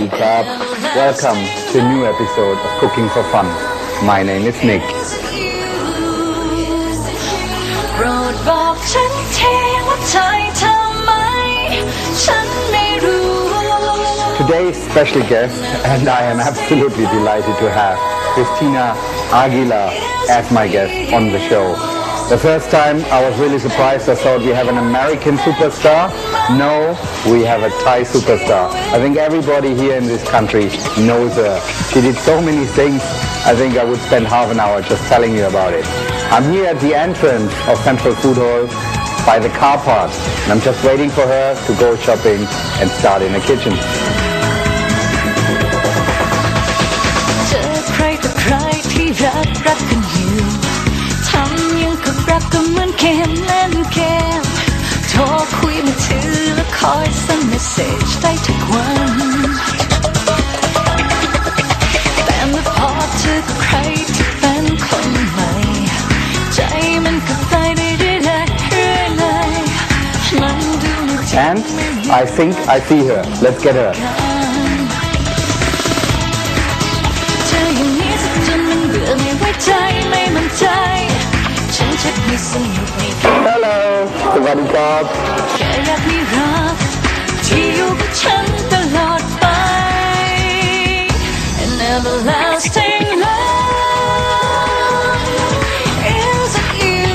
Sawadee Krab. Welcome to a new episode of Cooking for Fun. My name is Nick. โปรดบอกฉันทีว่าเธอทำไมฉันไม่รู้ Today's special guest, and I am absolutely delighted to have Christina Aguilar as my guest on the show. The first time I was really surprised. I thought we have an American superstar. No, we have a Thai superstar. I think everybody here in this country knows her. She did so many things. I think I would spend half an hour just telling you about it. I'm here at the entrance of Central Food Hall by the car park, and I'm just waiting for her to go shopping and start in the kitchen. เจอใครต่อใครที่รักกันอยู่ทำยังกับรักก็เหมือนเกมเล่นเกมโทรคุยมือถือแล้วคอยส่งเมสเซจได้ทุกวันแต่เมื่อพอเจอกับใครที่เป็นคนใหม่ใจมันก็ไปได้เรื่อยๆมันดูในใจ And I think I see her. Let's get her. เธออย่างนี้สักจนมันเบื่อไม่ไว้ใจไม่มั่นใจฉันชักไม่สนุกใน Hello, Sawadee Krab. แค่อยากมีรักที่อยู่กับฉันตลอดไป An everlasting love is you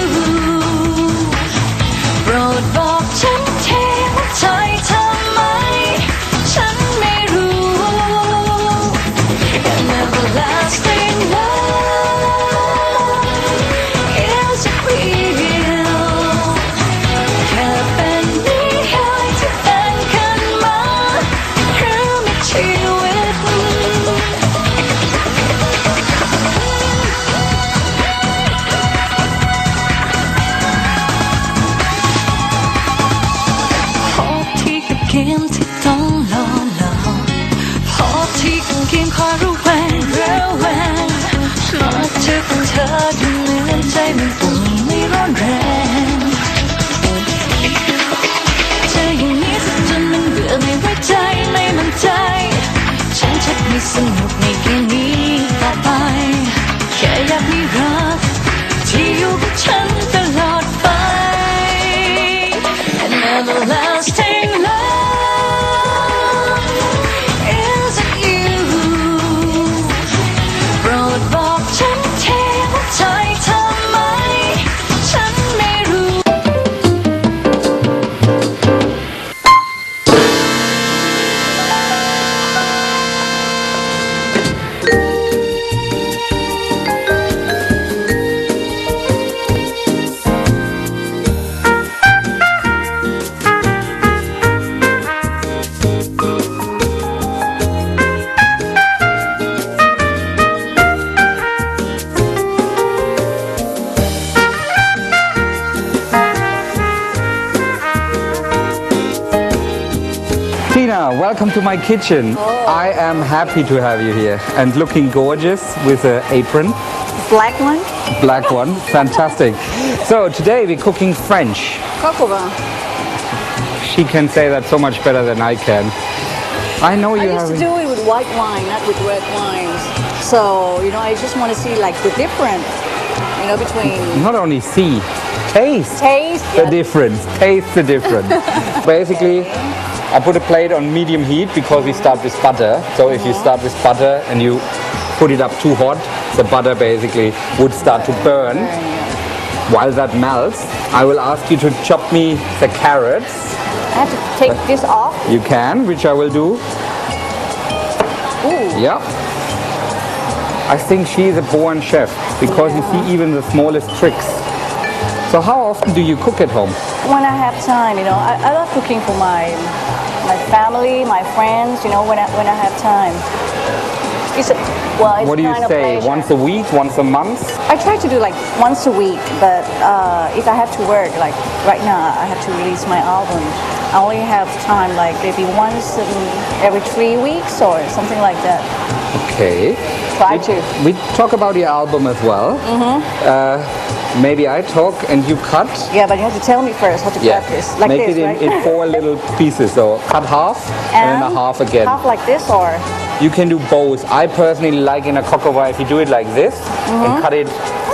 โปรดบอกฉันทีว่าใจทำไมฉันไม่รู้ An everlasting love is real แค่เป็นนิยายที่เป็นกันมาหรือมีชีวิตพอที่กับเกมที่ต้องรอพอที่กับเกมคอยระแวงมาเจอกับเธอดูเหมือนใจมันปุ่นไม่ร้อนแรงเธออย่างนี้สักจนมันเบื่อไม่ไว้ใจไม่มั่นใจฉันชักไม่สนุกในเกมนี้ต่อไปแค่อยากมีรักที่อยู่กับฉันตลอดไป An everlasting love is you โปรดบอกฉันทีว่าใจทำไมฉันไม่รู้ Tina, welcome to my kitchen. I am happy to have you here and looking gorgeous with an apron. Black one? Black one, fantastic. So today we're cooking French. Cocoa. She can say that so much better than I can. I know I you used have. to do it with white wine, not with red wines. So, I just want to see like the difference, between Not only see, taste. taste. The yes. difference. Taste the difference. Basically, I put a plate on medium heat because we start with butter. So if you start with butter and you put it up too hot, the butter basically would start to burn. While that melts, I will ask you to chop me the carrots. I have to take this off. You can, which I will do. Ooh. Yeah. I think she is a born chef because you see even the smallest tricks. So how often do you cook at home? When I have time, I love cooking for my family, my friends, when I have time. It's What do you kind of say? pleasure. Once a week, once a month? I try to do like once a week, but if I have to work, like right now, I have to release my album. I only have time like maybe once every 3 weeks or something like that. Okay. Try to. We talk about your album as well. maybe I talk and you cut. Yeah, but you have to tell me first how to Yeah, cut this. Like make this, it right? in 4 little pieces. So cut half and then a half again. Half like this or? You can do both. I personally like in a coq au vin if you do it like this and cut it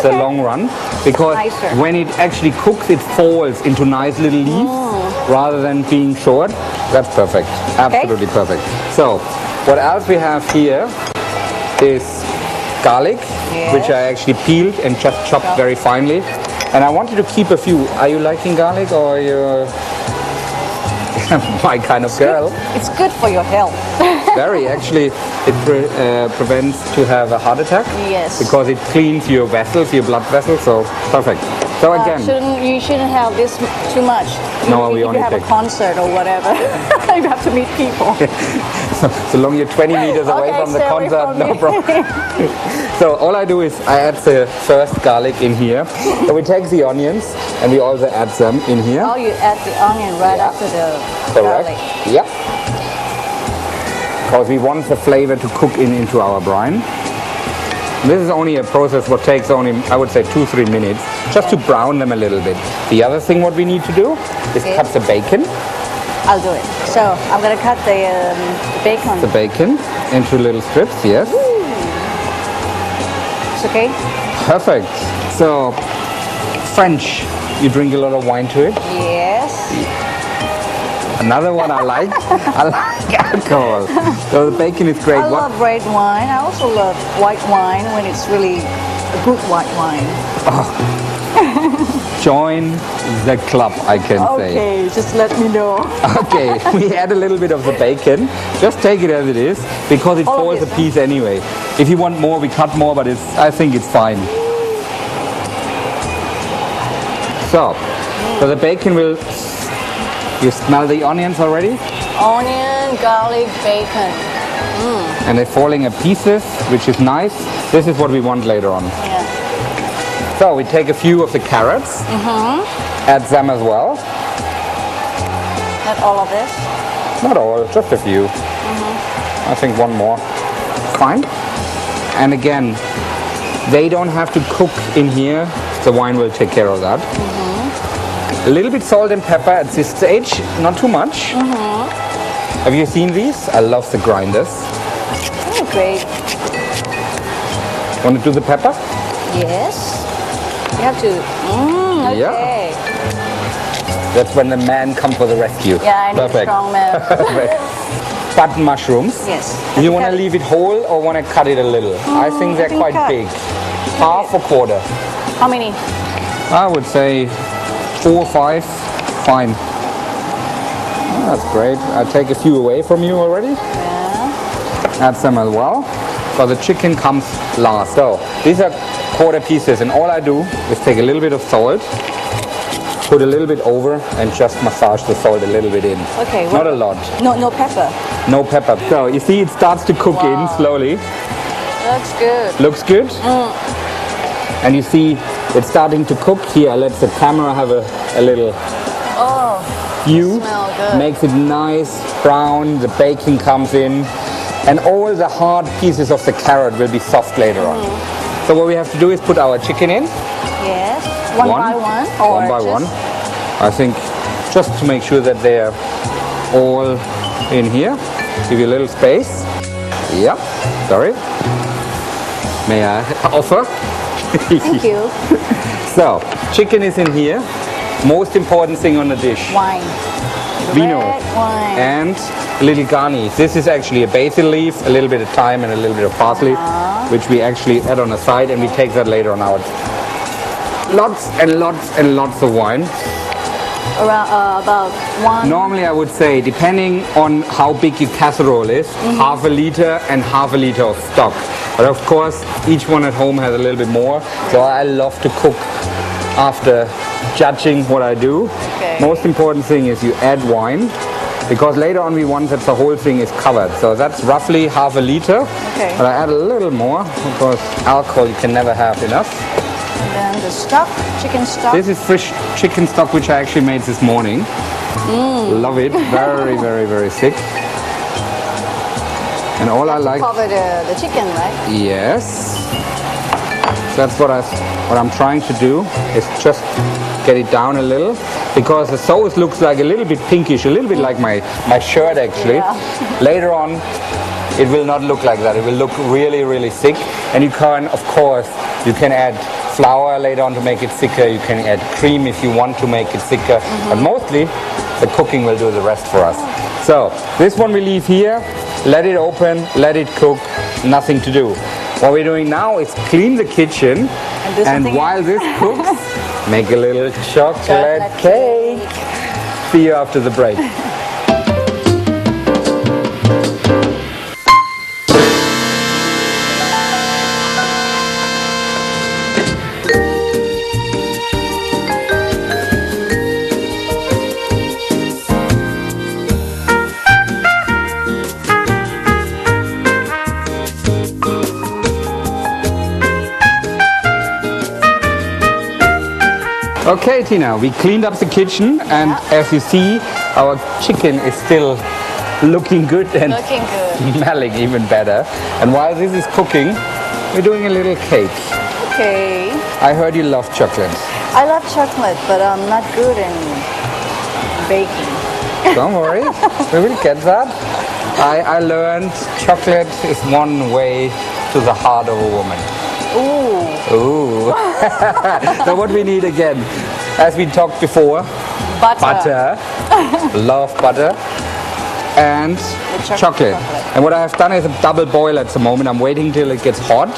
the long run, because Nicer. when it actually cooks, it falls into nice little leaves rather than being short. That's perfect. Absolutely perfect. So, what else we have here is garlic, which I actually peeled and just chopped very finely. And I wanted to keep a few. Are you liking garlic or are you my kind of girl? It's good for your health. Very, actually, it prevents to have a heart attack. Yes. Because it cleans your vessels, your blood vessels, so perfect. So again, You shouldn't have this too much. No, we if only you have take- a concert or whatever, you have to meet people. so long you're 20 meters away Okay, from the stay away concert, from no me. problem. So all I do is I add the first garlic in here. So we take the onions and we also add them in here. Oh, you add the onion right after the Correct. garlic. Yep. Because we want the flavor to cook into our brine. This is only a process what takes only, I would say, 2-3 minutes, just to brown them a little bit. The other thing what we need to do is Okay. cut the bacon. I'll do it. So I'm gonna cut the bacon. The bacon into little strips, yes. It's okay? Perfect. So, French, you drink a lot of wine to it. Yes. Another one I like, I like alcohol. So the bacon is great. I love red wine. I also love white wine when it's really a good white wine. Join the club, I can say. Okay, just let me know. Okay, we add a little bit of the bacon. Just take it as it is, because it All of falls it, a piece anyway. If you want more, we cut more, but I think it's fine. So the bacon will, you smell the onions already? Onion, garlic, bacon. And they're falling in pieces, which is nice. This is what we want later on. Yeah. So we take a few of the carrots, add them as well. Not all of this. Not all, just a few. I think one more. Fine. And again, they don't have to cook in here. The wine will take care of that. A little bit salt and pepper at this stage, not too much. Have you seen these? I love the grinders. Oh, great. Want to do the pepper? Yes. You have to. Okay. Yeah. That's when the man comes for the rescue. Yeah, I need a strong man. Button mushrooms. Yes. Do you want to leave it whole or want to cut it a little? I think they're quite cut. big. Half or quarter. How many? I would say 4 or 5. Fine. That's great. I take a few away from you already. Yeah. Add some as well. So the chicken comes last. So these are quarter pieces, and all I do is take a little bit of salt, put a little bit over, and just massage the salt a little bit in. Okay. Not a lot. No pepper. No pepper. So you see it starts to cook in slowly. Looks good. Looks good. And you see it's starting to cook. Here, let the camera have a little Oh, view. smell good. Makes it nice, brown, the bacon comes in, and all the hard pieces of the carrot will be soft later on. So what we have to do is put our chicken in. yes. One by one? Or One by just- one. I think just to make sure that they're all in here. Give you a little space. Yep, sorry. May I offer? Thank you. So, chicken is in here. Most important thing on the dish. Wine. Vino. Red wine. And a little garnish. This is actually a basil leaf, a little bit of thyme and a little bit of parsley, which we actually add on the side, and we take that later on out. Lots and lots and lots of wine. Around about one. Normally I would say, depending on how big your casserole is, half a liter and half a liter of stock. But of course, each one at home has a little bit more. So I love to cook after judging what I do. Okay. Most important thing is you add wine, because later on we want that the whole thing is covered. So that's roughly half a liter. Okay. But I add a little more, because alcohol you can never have enough. And then the stock, chicken stock. This is fresh chicken stock, which I actually made this morning. Love it. Very, very, very thick. And all I like... Cover the chicken, right? Yes. That's what I'm trying to do, is just get it down a little, because the sauce looks like a little bit pinkish, a little bit like my shirt actually. Yeah. Later on, it will not look like that. It will look really, really thick. And you can, of course, you can add flour later on to make it thicker. You can add cream if you want to make it thicker. But mostly, the cooking will do the rest for us. So, this one we leave here. Let it open, let it cook, nothing to do. What we're doing now is clean the kitchen, do and something while this cooks, make a little chocolate Chocolate cake. See you after the break. Okay, Tina, we cleaned up the kitchen, and as you see, our chicken is still looking good and Looking good. smelling even better. And while this is cooking, we're doing a little cake. Okay. I heard you love chocolate. I love chocolate, but I'm not good in baking. Don't worry, we will get that. I learned chocolate is one way to the heart of a woman. Ooh, Ooh. So what we need again, as we talked before, butter. love butter, and chocolate. And what I have done is a double boil at the moment. I'm waiting till it gets hot,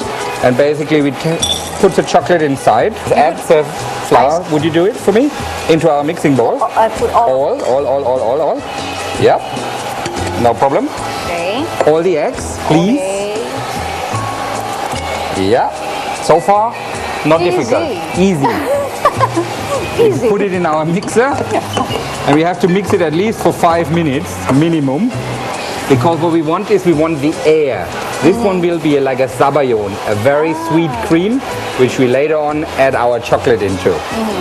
and basically we put the chocolate inside, add the flour. Would you do it for me? Into our mixing bowl. I put all. All. Yep. No problem. Okay. All the eggs, please. Okay. Yeah. So far, not Easy. difficult. Easy. Easy. Put it in our mixer, and we have to mix it at least for 5 minutes minimum, because what we want is we want the air. This one will be like a sabayon, a very sweet cream, which we later on add our chocolate into.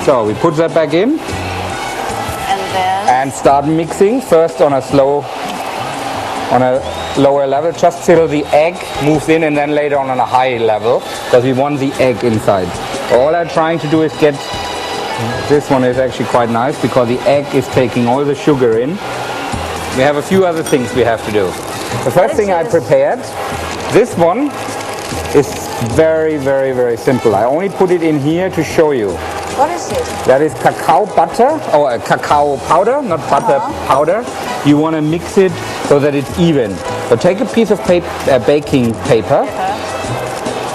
So we put that back in And then and start mixing, first on a lower level, just till the egg moves in, and then later on a high level, because we want the egg inside. All I'm trying to do is get, this one is actually quite nice, because the egg is taking all the sugar in. We have a few other things we have to do. The first thing I prepared, this one is very, very, very simple. I only put it in here to show you. what is it? That is cacao butter, or cacao powder, not butter, powder. You want to mix it so that it's even. So take a piece of baking paper,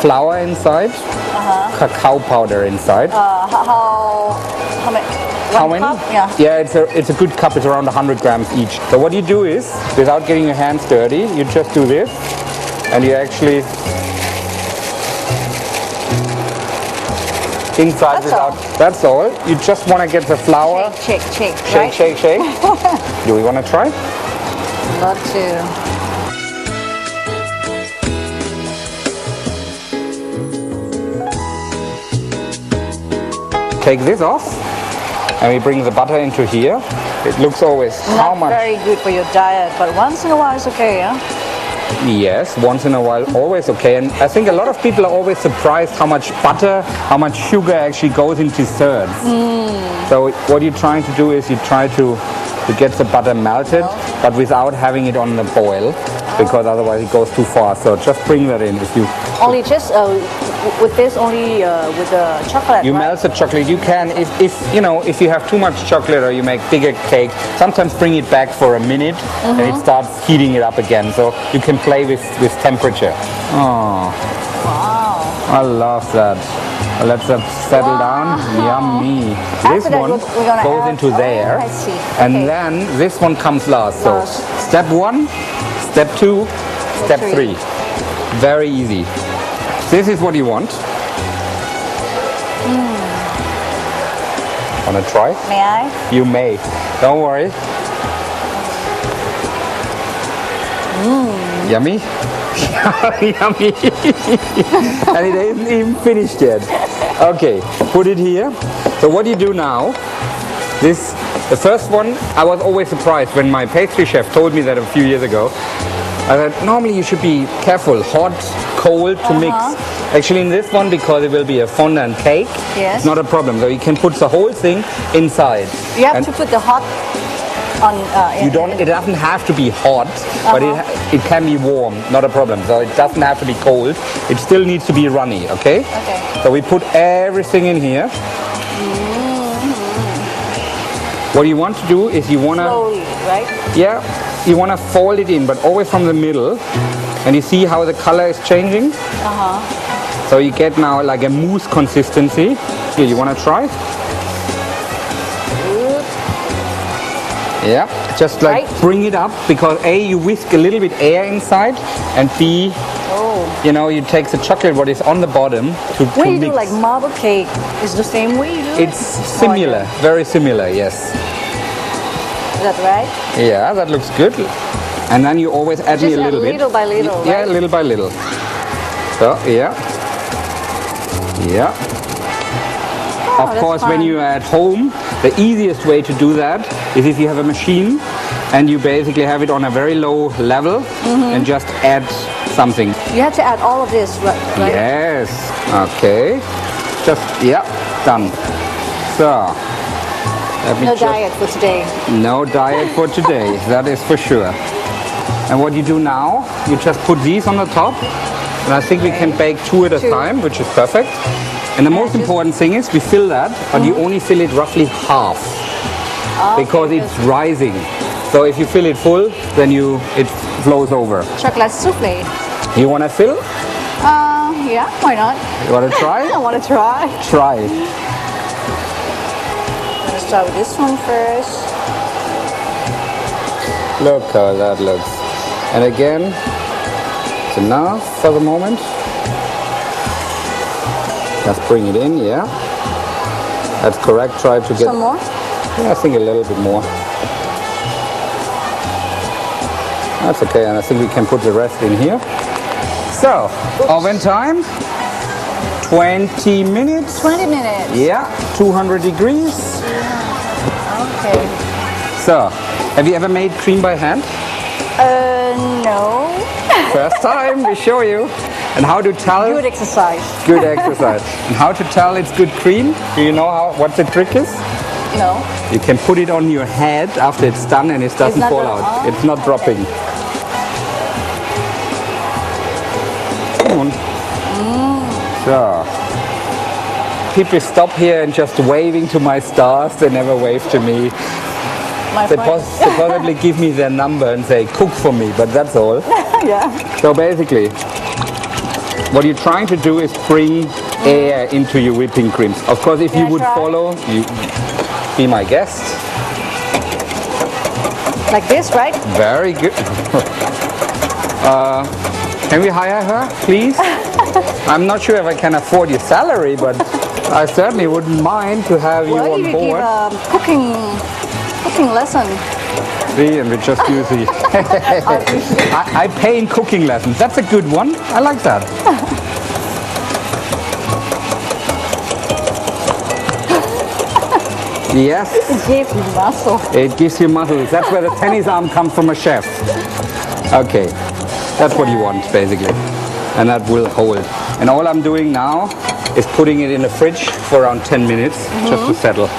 flour inside, cacao powder inside. How many? How One many? cup? Yeah. Yeah, it's a good cup. It's around 100 grams each. So what you do is, without getting your hands dirty, you just do this, and you actually inside That's without. all. That's all. You just want to get the flour. Shake, Shake, right? shake. Do we want to try? Love to. Take this off, and we bring the butter into here. It looks always how Not much? very good for your diet, but once in a while it's okay, yeah? Yes, once in a while, always okay. And I think a lot of people are always surprised how much butter, how much sugar actually goes into thirds. So what you're trying to do is you try to get the butter melted, but without having it on the boil, because otherwise it goes too fast. So just bring that in. If you Only just with this, only with the chocolate. You right? melt the chocolate. You can, if you have too much chocolate or you make bigger cake, sometimes bring it back for a minute and it starts heating it up again. So you can play with temperature. Oh, Wow. I love that. Let that settle down. Yummy. This After that, one we're gonna goes add- into there, I see. and Okay. then this one comes last. So Last. step 1, step 2, step three. 3. Very easy. This is what you want. Wanna try? May I? You may. Don't worry. Yummy? Yummy. And it isn't even finished yet. Okay, put it here. So what you do now, the first one, I was always surprised when my pastry chef told me that a few years ago. Normally you should be careful, hot, cold to mix. Actually in this one, because it will be a fondant cake, Yes. it's not a problem. So you can put the whole thing inside. You have And to put the hot on. you don't, it doesn't have to be hot, but it can be warm, not a problem. So it doesn't have to be cold. It still needs to be runny, okay? Okay. So we put everything in here. What you want to do is you want to, Slowly, right? yeah, you want to fold it in, but always from the middle. And you see how the color is changing? So you get now like a mousse consistency. Here, you want to try? Yeah, just like Right. bring it up, because A, you whisk a little bit air inside, and B, you know, you take the chocolate what is on the bottom to When you mix. do like marble cake, is the same way you do it? It's similar, very similar, yes. Is that right? Yeah, that looks good. And then you always add me Just a add little bit. little by little, Yeah, right? little by little. So, yeah. Yeah. Oh, Of that's course, when fun. you are at home, the easiest way to do that is if you have a machine and you basically have it on a very low level and just add something. You have to add all of this, right? Yes. Okay. Just, yeah, done. So, let me No just... diet for today. No diet for today, that is for sure. And what you do now, you just put these on the top, and I think we can bake two at a Two. time, which is perfect. And the most just- important thing is we fill that, but you only fill it roughly half, because it's rising. So if you fill it full, then it flows over. Chocolate souffle. You want to fill? Yeah, why not? You want to I try? want to try. Try. Let's start with this one first. Look how that looks. And again, it's enough for the moment. Just bring it in, yeah. That's correct. Try to get, Some more? yeah, I think a little bit more. That's okay, and I think we can put the rest in here. So, oven time, 20 minutes. 20 minutes. Yeah, 200 degrees. Okay. So, have you ever made cream by hand? No. First time, we show you. And how to tell Good exercise. good exercise. And how to tell it's good cream? Do you know what the trick is? No. You can put it on your head after it's done and it doesn't not fall done. out. Oh, It's not dropping. Come on. So, people stop here and just waving to my stars. They never wave to me. My They friend. possibly give me their number and say, cook for me, but that's all. Yeah. So basically, what you're trying to do is bring air into your whipping creams. Of course, if Can you I would try? follow, you be my guest. Like this, right? Very good. Can we hire her, please? I'm not sure if I can afford your salary, but I certainly wouldn't mind to have you Well, on you give board. cooking lesson. See, and we just use the... I pay in cooking lessons. That's a good one. I like that. Yes. It gives you muscle. It gives you muscles. That's where the tennis arm comes from a chef. Okay, that's what you want basically. And that will hold. And all I'm doing now is putting it in the fridge for around 10 minutes just to settle.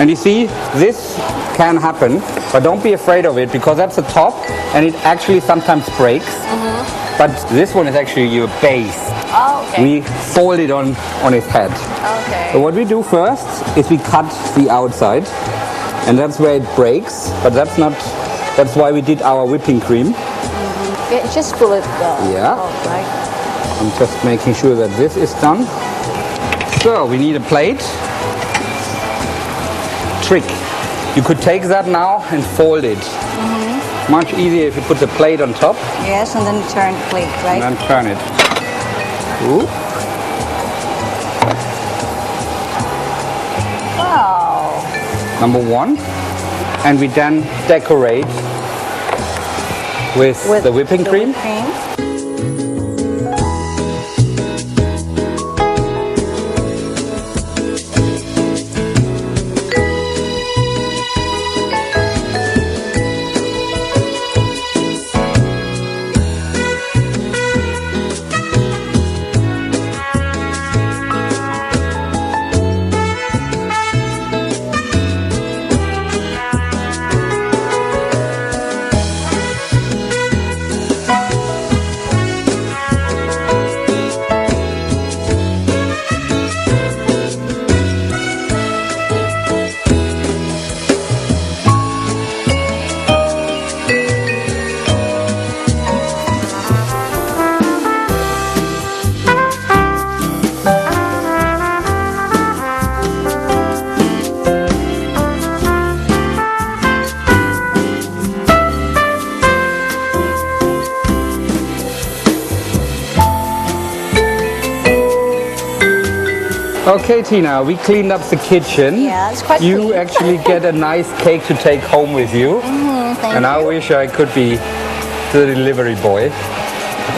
And you see, this can happen, but don't be afraid of it because that's the top and it actually sometimes breaks. But this one is actually your base. Oh, okay. We fold it on its head. Okay. So what we do first is we cut the outside and that's where it breaks, but that's why we did our whipping cream. Yeah, just pull it. Yeah. Out, right? I'm just making sure that this is done. So we need a plate. Trick. You could take that now and fold it. Much easier if you put the plate on top Yes, and then you turn the plate, right? and then turn it. Ooh. Wow. Number one. And we then decorate with the whipping the cream. whipped cream. Okay, Tina, we cleaned up the kitchen. Yeah, it's quite You clean. actually get a nice cake to take home with you. Thank And you. I wish I could be the delivery boy.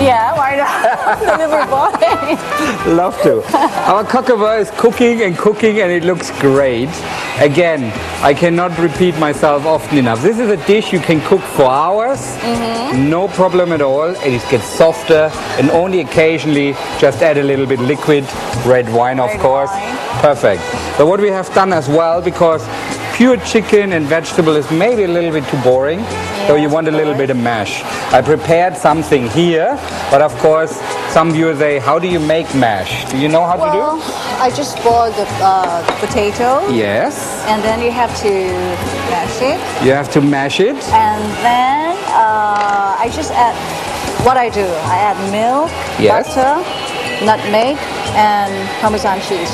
Yeah, why not? Delivery boy. Love to. Our cockabur is cooking and cooking and it looks great. Again, I cannot repeat myself often enough. This is a dish you can cook for hours, no problem at all. It gets softer and only occasionally just add a little bit liquid, red wine of Red course. wine. Perfect. So what we have done as well, because pure chicken and vegetable is maybe a little bit too boring, so you Yes, want a of little course. bit of mash. I prepared something here, but of course some viewers say, how do you make mash? Do you know how Well, to I just boiled the potato, do? Yes. and then you have to mash it, You have to mash it. and then I just add what I do. I add milk, Yes. butter, nutmeg, and Parmesan cheese.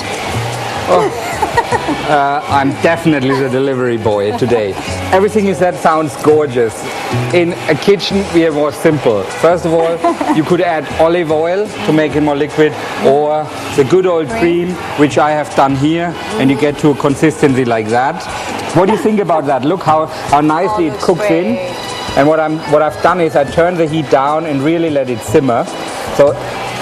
I'm definitely the delivery boy today. Everything you said sounds gorgeous. In a kitchen, we are more simple. First of all, you could add olive oil to make it more liquid, or the good old cream, which I have done here, and you get to a consistency like that. What do you think about that? Look how nicely it looks cooks in. great. And what I've done is I turned the heat down and really let it simmer. So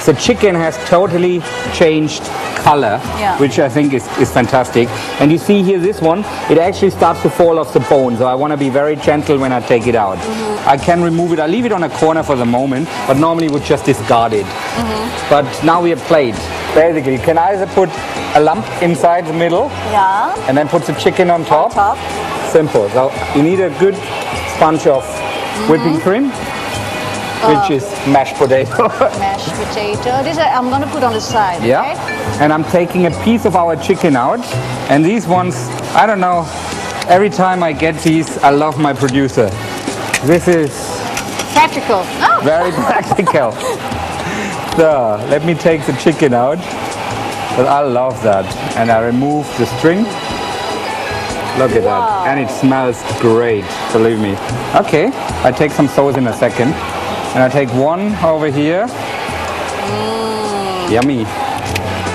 the chicken has totally changed color, Yeah. which I think is fantastic. And you see here this one, it actually starts to fall off the bone. So I want to be very gentle when I take it out. I can remove it. I leave it on a corner for the moment, but normally would just discard it. But now we have plate. Basically, you can either put a lump inside the middle Yeah, and then put the chicken on top. top. Simple. So you need a good sponge of whipping cream, which is mashed potato. Mashed potato. This I'm gonna put on the side. Yeah. Okay? And I'm taking a piece of our chicken out. And these ones, I don't know, every time I get these, I love my producer. This is Practical. Oh, very practical. So, let me take the chicken out. But I love that. And I remove the string. Look at Wow. that. And it smells great, believe me. Okay, I take some sauce in a second. And I take one over here. Yummy.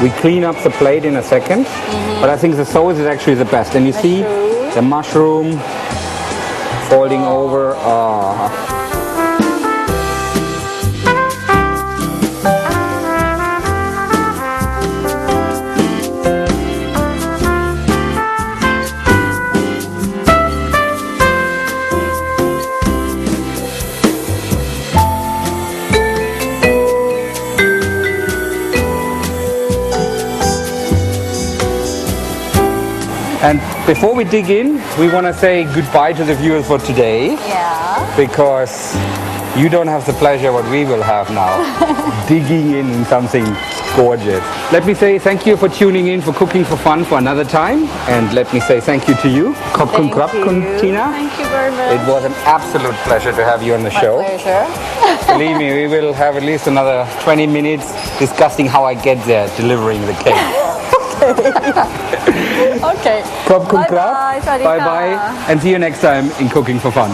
We clean up the plate in a second. But I think the sauce is actually the best. And you see the mushroom folding over. Oh. And before we dig in, we want to say goodbye to the viewers for today, yeah. because you don't have the pleasure what we will have now, digging in something gorgeous. Let me say thank you for tuning in for Cooking for Fun for another time, and let me say thank you to you. Khop kun krap kun, Tina. Thank you very much. It was an absolute pleasure to have you on the My show. pleasure. Believe me, we will have at least another 20 minutes discussing how I get there delivering the cake. Okay. Khop kun krap. Bye-bye. สวัสดี Bye ค่ะ bye. And see you next time in Cooking for Fun.